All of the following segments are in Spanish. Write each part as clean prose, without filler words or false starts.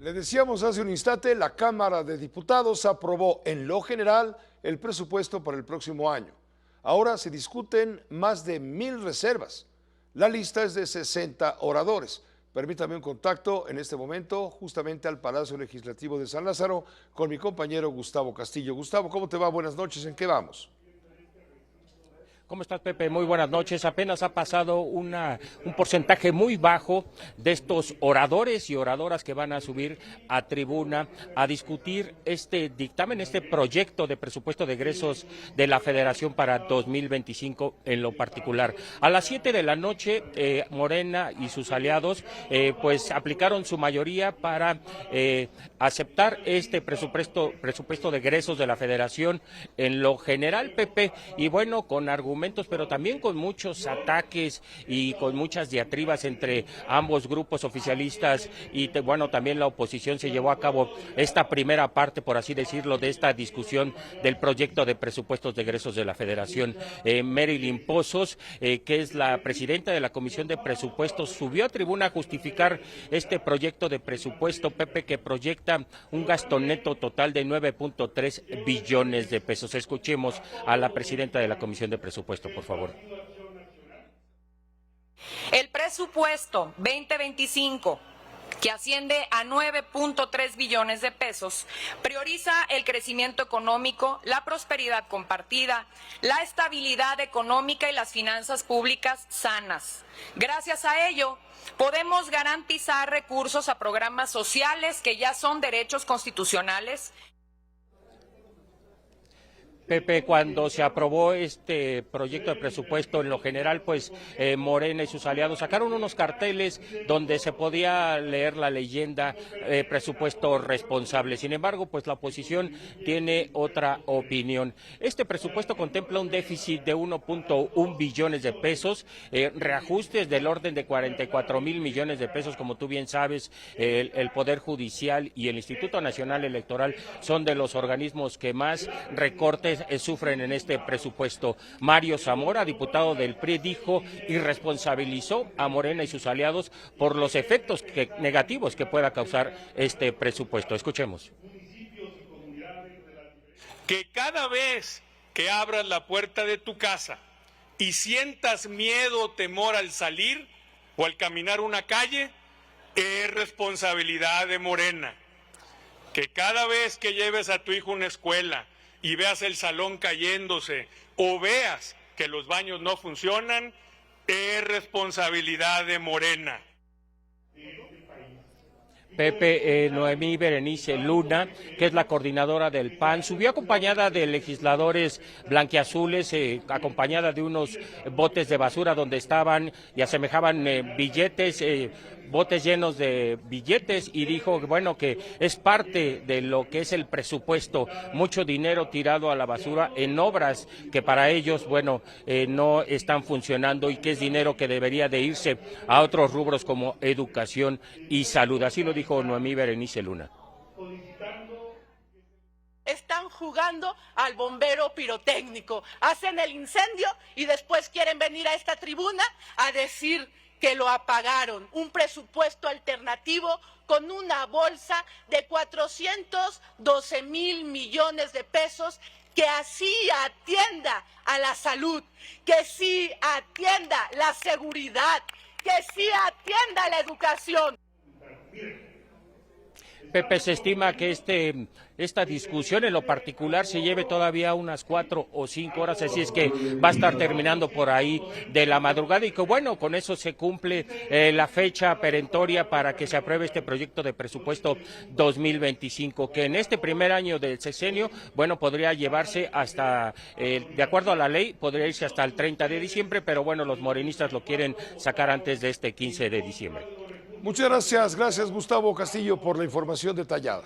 Le decíamos hace un instante, la Cámara de Diputados aprobó en lo general el presupuesto para el próximo año. Ahora se discuten más de 1000 reservas. La lista es de 60 oradores. Permítame un contacto en este momento justamente al Palacio Legislativo de San Lázaro con mi compañero Gustavo Castillo. Gustavo, ¿cómo te va? Buenas noches, ¿en qué vamos? ¿Cómo estás, Pepe? Muy buenas noches. Apenas ha pasado un porcentaje muy bajo de estos oradores y oradoras que van a subir a tribuna a discutir este dictamen, este proyecto de presupuesto de egresos de la Federación para 2025 en lo particular. A las 7 de la noche, Morena y sus aliados pues aplicaron su mayoría para aceptar este presupuesto de egresos de la Federación en lo general, Pepe, y bueno, con argumentos, pero también con muchos ataques y con muchas diatribas entre ambos grupos oficialistas y bueno, también la oposición. Se llevó a cabo esta primera parte, por así decirlo, de esta discusión del proyecto de presupuestos de egresos de la Federación. Marilyn Pozos, que es la presidenta de la Comisión de Presupuestos, subió a tribuna a justificar este proyecto de presupuesto, Pepe, que proyecta un gasto neto total de 9.3 billones de pesos. Escuchemos a la presidenta de la Comisión de Presupuestos, por favor. El presupuesto 2025, que asciende a 9.3 billones de pesos, prioriza el crecimiento económico, la prosperidad compartida, la estabilidad económica y las finanzas públicas sanas. Gracias a ello, podemos garantizar recursos a programas sociales que ya son derechos constitucionales. Pepe, cuando se aprobó este proyecto de presupuesto en lo general, pues Morena y sus aliados sacaron unos carteles donde se podía leer la leyenda presupuesto responsable. Sin embargo, pues la oposición tiene otra opinión. Este presupuesto contempla un déficit de 1.1 billones de pesos, reajustes del orden de 44,000 millones de pesos. Como tú bien sabes, el Poder Judicial y el Instituto Nacional Electoral son de los organismos que más recortes sufren en este presupuesto. Mario Zamora, diputado del PRI, dijo y responsabilizó a Morena y sus aliados por los efectos negativos que pueda causar este presupuesto. Escuchemos. Que cada vez que abras la puerta de tu casa y sientas miedo o temor al salir o al caminar una calle, es responsabilidad de Morena. Que cada vez que lleves a tu hijo a una escuela y veas el salón cayéndose o veas que los baños no funcionan, es responsabilidad de Morena. Pepe, Noemí Berenice Luna, que es la coordinadora del PAN, subió acompañada de legisladores blanquiazules, acompañada de unos botes de basura donde estaban y asemejaban billetes, botes llenos de billetes, y dijo, bueno, que es parte de lo que es el presupuesto, mucho dinero tirado a la basura en obras que para ellos, bueno, no están funcionando, y que es dinero que debería de irse a otros rubros como educación y salud. Así lo dijo Noemí Berenice Luna. Están jugando al bombero pirotécnico, hacen el incendio y después quieren venir a esta tribuna a decir que lo apagaron. Un presupuesto alternativo con una bolsa de 412,000 millones de pesos que así atienda a la salud, que sí atienda la seguridad, que sí atienda la educación. Pepe, se estima que esta discusión en lo particular se lleve todavía unas 4 o 5 horas, así es que va a estar terminando por ahí de la madrugada, y que bueno, con eso se cumple la fecha perentoria para que se apruebe este proyecto de presupuesto 2025, que en este primer año del sexenio, bueno, podría llevarse hasta, de acuerdo a la ley, podría irse hasta el 30 de diciembre, pero bueno, los morenistas lo quieren sacar antes de este 15 de diciembre. Muchas gracias Gustavo Castillo por la información detallada.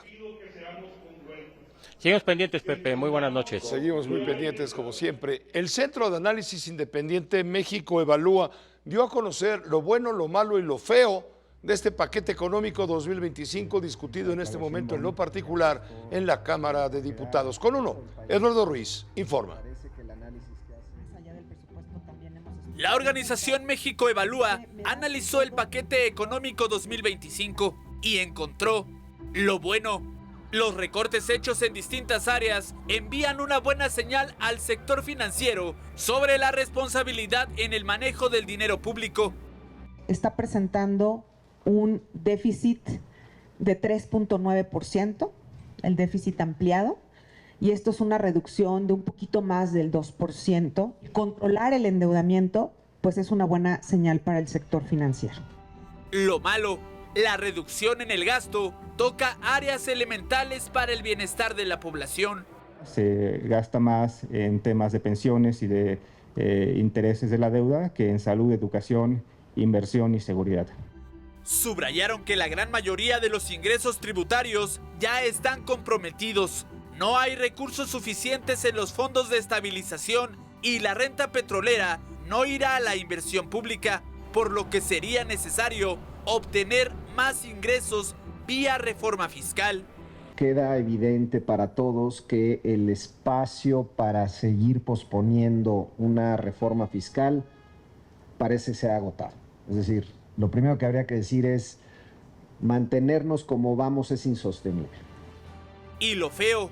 Seguimos pendientes, Pepe, muy buenas noches. Seguimos muy pendientes como siempre. El Centro de Análisis Independiente México Evalúa dio a conocer lo bueno, lo malo y lo feo de este paquete económico 2025 discutido en este momento en lo particular en la Cámara de Diputados. Con uno, Eduardo Ruiz informa. La organización México Evalúa analizó el paquete económico 2025 y encontró Lo bueno, los recortes hechos en distintas áreas envían una buena señal al sector financiero sobre la responsabilidad en el manejo del dinero público. Está presentando un déficit de 3.9%, el déficit ampliado, y esto es una reducción de un poquito más del 2%. Controlar el endeudamiento, pues es una buena señal para el sector financiero. Lo malo, la reducción en el gasto toca áreas elementales para el bienestar de la población. Se gasta más en temas de pensiones y de intereses de la deuda que en salud, educación, inversión y seguridad. Subrayaron que la gran mayoría de los ingresos tributarios ya están comprometidos. No hay recursos suficientes en los fondos de estabilización y la renta petrolera no irá a la inversión pública, por lo que sería necesario obtener más ingresos vía reforma fiscal. Queda evidente para todos que el espacio para seguir posponiendo una reforma fiscal parece ser agotado. Es decir, lo primero que habría que decir es mantenernos como vamos es insostenible. Y lo feo,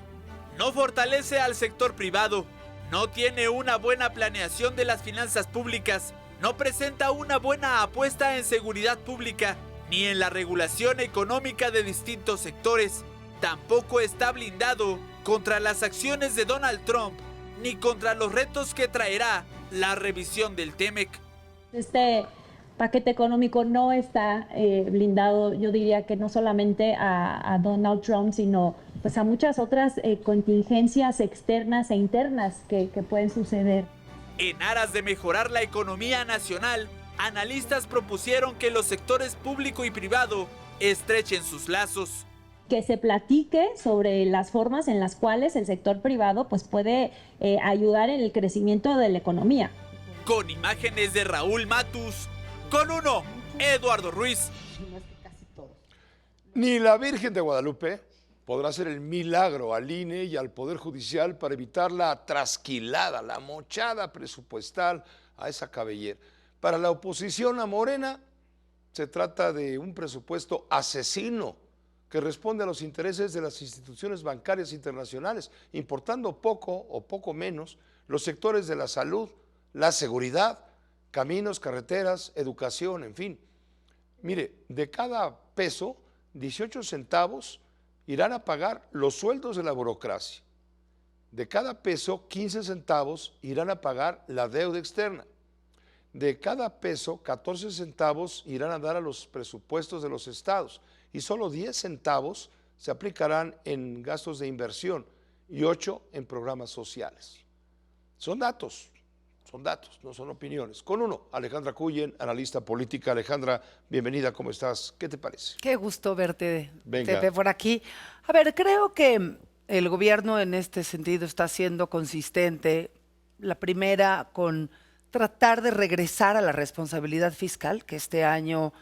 no fortalece al sector privado, no tiene una buena planeación de las finanzas públicas, no presenta una buena apuesta en seguridad pública, ni en la regulación económica de distintos sectores. Tampoco está blindado contra las acciones de Donald Trump, ni contra los retos que traerá la revisión del TEMEC. Este paquete económico no está blindado, yo diría que no solamente a Donald Trump, sino pues a muchas otras contingencias externas e internas que pueden suceder. En aras de mejorar la economía nacional, analistas propusieron que los sectores público y privado estrechen sus lazos. Que se platique sobre las formas en las cuales el sector privado pues puede ayudar en el crecimiento de la economía. Con imágenes de Raúl Matus, con uno, Eduardo Ruiz. Ni la Virgen de Guadalupe podrá hacer el milagro al INE y al Poder Judicial para evitar la trasquilada, la mochada presupuestal a esa cabellera. Para la oposición a Morena, se trata de un presupuesto asesino que responde a los intereses de las instituciones bancarias internacionales, importando poco o poco menos los sectores de la salud, la seguridad, caminos, carreteras, educación, en fin. Mire, de cada peso, 18 centavos irán a pagar los sueldos de la burocracia. De cada peso, 15 centavos irán a pagar la deuda externa. De cada peso, 14 centavos irán a dar a los presupuestos de los estados y solo 10 centavos se aplicarán en gastos de inversión y 8 en programas sociales. Son datos, no son opiniones. Con uno, Alejandra Cuyen, analista política. Alejandra, bienvenida, ¿cómo estás? ¿Qué te parece? Qué gusto verte, Venga. Pepe, por aquí. A ver, creo que el gobierno en este sentido está siendo consistente. La primera, con tratar de regresar a la responsabilidad fiscal, que este año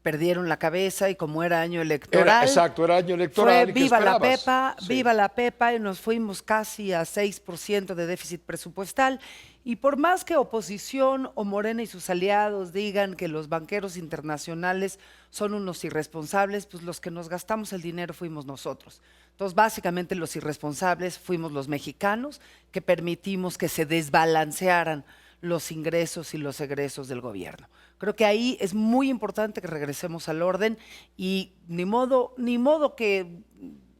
perdieron la cabeza y como era año electoral. Era año electoral. Fue viva la Pepa, sí. Viva la Pepa, y nos fuimos casi a 6% de déficit presupuestal. Y por más que oposición o Morena y sus aliados digan que los banqueros internacionales son unos irresponsables, pues los que nos gastamos el dinero fuimos nosotros. Entonces, básicamente los irresponsables fuimos los mexicanos que permitimos que se desbalancearan los ingresos y los egresos del gobierno. Creo que ahí es muy importante que regresemos al orden y ni modo que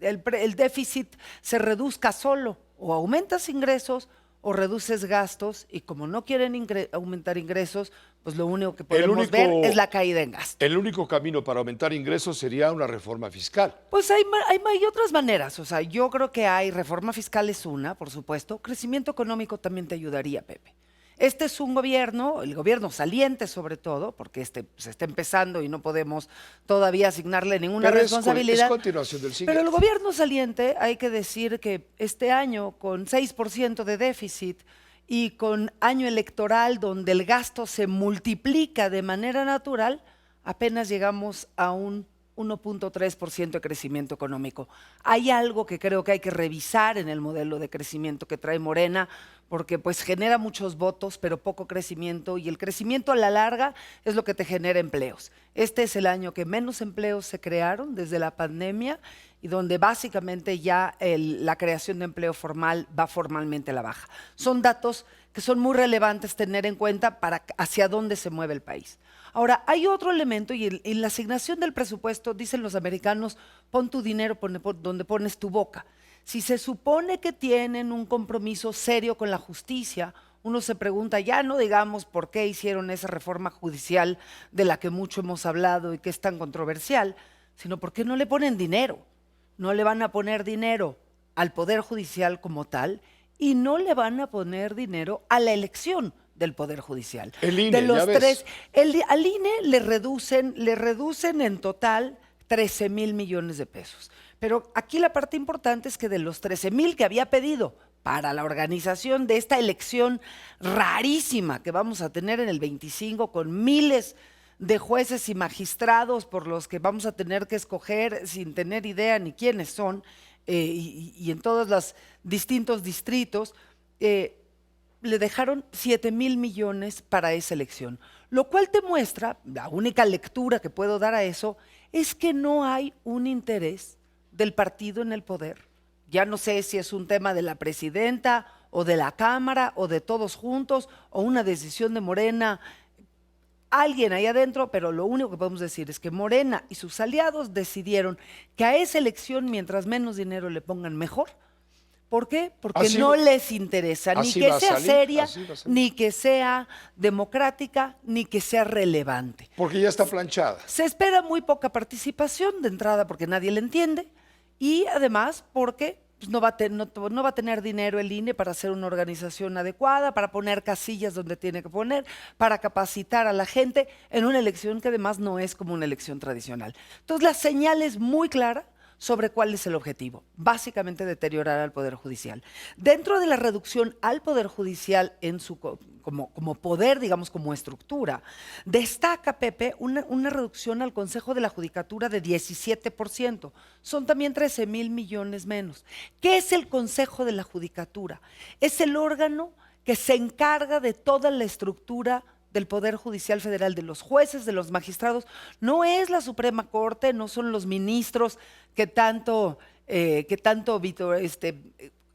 el déficit se reduzca solo, o aumentas ingresos o reduces gastos, y como no quieren aumentar ingresos, pues lo único que podemos ver es la caída en gastos. El único camino para aumentar ingresos sería una reforma fiscal. Pues hay otras maneras, o sea, yo creo que hay reforma fiscal es una, por supuesto, crecimiento económico también te ayudaría, Pepe. Este es un gobierno, el gobierno saliente sobre todo, porque se está empezando y no podemos todavía asignarle ninguna responsabilidad. Es continuación del siguiente. Pero el gobierno saliente, hay que decir que este año, con 6% de déficit y con año electoral donde el gasto se multiplica de manera natural, apenas llegamos a un 1.3% de crecimiento económico. Hay algo que creo que hay que revisar en el modelo de crecimiento que trae Morena, porque pues genera muchos votos, pero poco crecimiento, y el crecimiento a la larga es lo que te genera empleos. Este es el año que menos empleos se crearon desde la pandemia y donde básicamente ya la creación de empleo formal va formalmente a la baja. Son datos que son muy relevantes tener en cuenta para hacia dónde se mueve el país. Ahora, hay otro elemento y en la asignación del presupuesto, dicen los americanos, pon tu dinero donde pones tu boca. Si se supone que tienen un compromiso serio con la justicia, uno se pregunta, ya no digamos por qué hicieron esa reforma judicial de la que mucho hemos hablado y que es tan controversial, sino por qué no le ponen dinero. No le van a poner dinero al Poder Judicial como tal y no le van a poner dinero a la elección del Poder Judicial. El INE, de los ya ves. tres, al INE le reducen en total 13,000 millones de pesos. Pero aquí la parte importante es que de los 13,000 que había pedido para la organización de esta elección rarísima que vamos a tener en el 25 con miles de jueces y magistrados por los que vamos a tener que escoger sin tener idea ni quiénes son, y en todos los distintos distritos, le dejaron 7,000 millones para esa elección, lo cual te muestra, la única lectura que puedo dar a eso, es que no hay un interés del partido en el poder. Ya no sé si es un tema de la presidenta o de la Cámara o de todos juntos o una decisión de Morena, alguien ahí adentro, pero lo único que podemos decir es que Morena y sus aliados decidieron que a esa elección, mientras menos dinero le pongan, mejor. ¿Por qué? Porque Así no va- les interesa ni así que va a sea salir, seria, así va a salir. ni que sea democrática, ni que sea relevante. Porque ya está planchada. Se espera muy poca participación de entrada porque nadie le entiende y además porque pues, no va a tener dinero el INE para hacer una organización adecuada, para poner casillas donde tiene que poner, para capacitar a la gente en una elección que además no es como una elección tradicional. Entonces la señal es muy clara sobre cuál es el objetivo, básicamente deteriorar al Poder Judicial. Dentro de la reducción al Poder Judicial en su, como poder, digamos, como estructura, destaca, Pepe, una reducción al Consejo de la Judicatura de 17%. Son también 13,000 millones menos. ¿Qué es el Consejo de la Judicatura? Es el órgano que se encarga de toda la estructura del Poder Judicial Federal, de los jueces, de los magistrados. No es la Suprema Corte, no son los ministros que tanto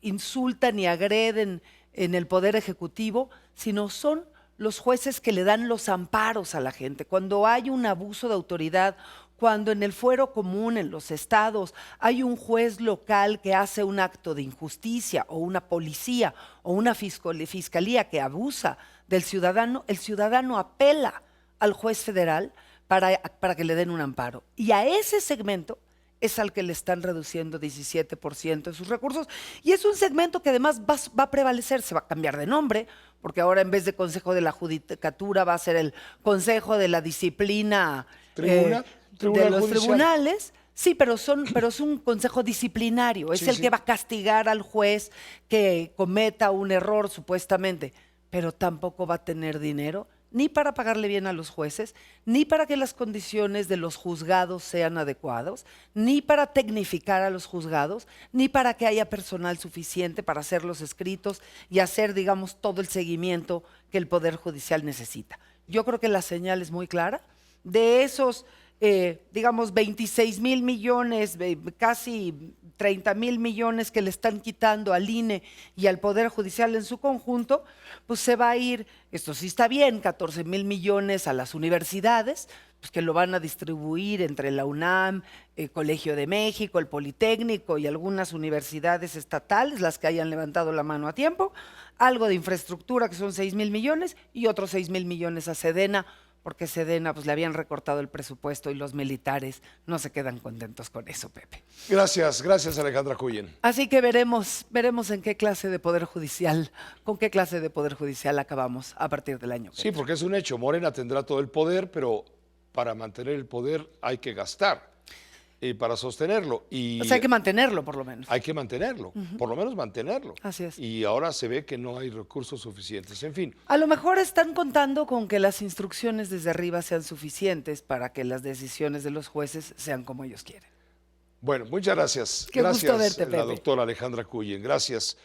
insultan y agreden en el Poder Ejecutivo, sino son los jueces que le dan los amparos a la gente. Cuando hay un abuso de autoridad, cuando en el fuero común, en los estados, hay un juez local que hace un acto de injusticia, o una policía, o una fiscalía que abusa del ciudadano, el ciudadano apela al juez federal para que le den un amparo. Y a ese segmento es al que le están reduciendo 17% de sus recursos. Y es un segmento que además va a prevalecer, se va a cambiar de nombre, porque ahora en vez de Consejo de la Judicatura va a ser el Consejo de la Disciplina Tribunal de los Judicial. tribunales. Sí, pero es un consejo disciplinario, es Sí, el sí. que va a castigar al juez que cometa un error supuestamente, pero tampoco va a tener dinero ni para pagarle bien a los jueces, ni para que las condiciones de los juzgados sean adecuadas, ni para tecnificar a los juzgados, ni para que haya personal suficiente para hacer los escritos y hacer, digamos, todo el seguimiento que el Poder Judicial necesita. Yo creo que la señal es muy clara. De esos, digamos, 26,000 millones, casi 30,000 millones que le están quitando al INE y al Poder Judicial en su conjunto, pues se va a ir, esto sí está bien, 14,000 millones a las universidades, pues que lo van a distribuir entre la UNAM, el Colegio de México, el Politécnico y algunas universidades estatales, las que hayan levantado la mano a tiempo, algo de infraestructura que son 6,000 millones y otros 6,000 millones a Sedena, porque Sedena pues le habían recortado el presupuesto y los militares no se quedan contentos con eso, Pepe. Gracias Alejandra Cuyen. Así que veremos en qué clase de poder judicial, con qué clase de poder judicial acabamos a partir del año. Sí, porque es un hecho, Morena tendrá todo el poder, pero para mantener el poder hay que gastar. para sostenerlo. Y O sea, hay que mantenerlo, por lo menos. hay que mantenerlo, por lo menos mantenerlo. Así es. Y ahora se ve que no hay recursos suficientes. En fin, A lo mejor están contando con que las instrucciones desde arriba sean suficientes para que las decisiones de los jueces sean como ellos quieren. bueno, muchas gracias. Qué gusto Gracias, verte, la Pepe. doctora Alejandra Cuyen. Gracias.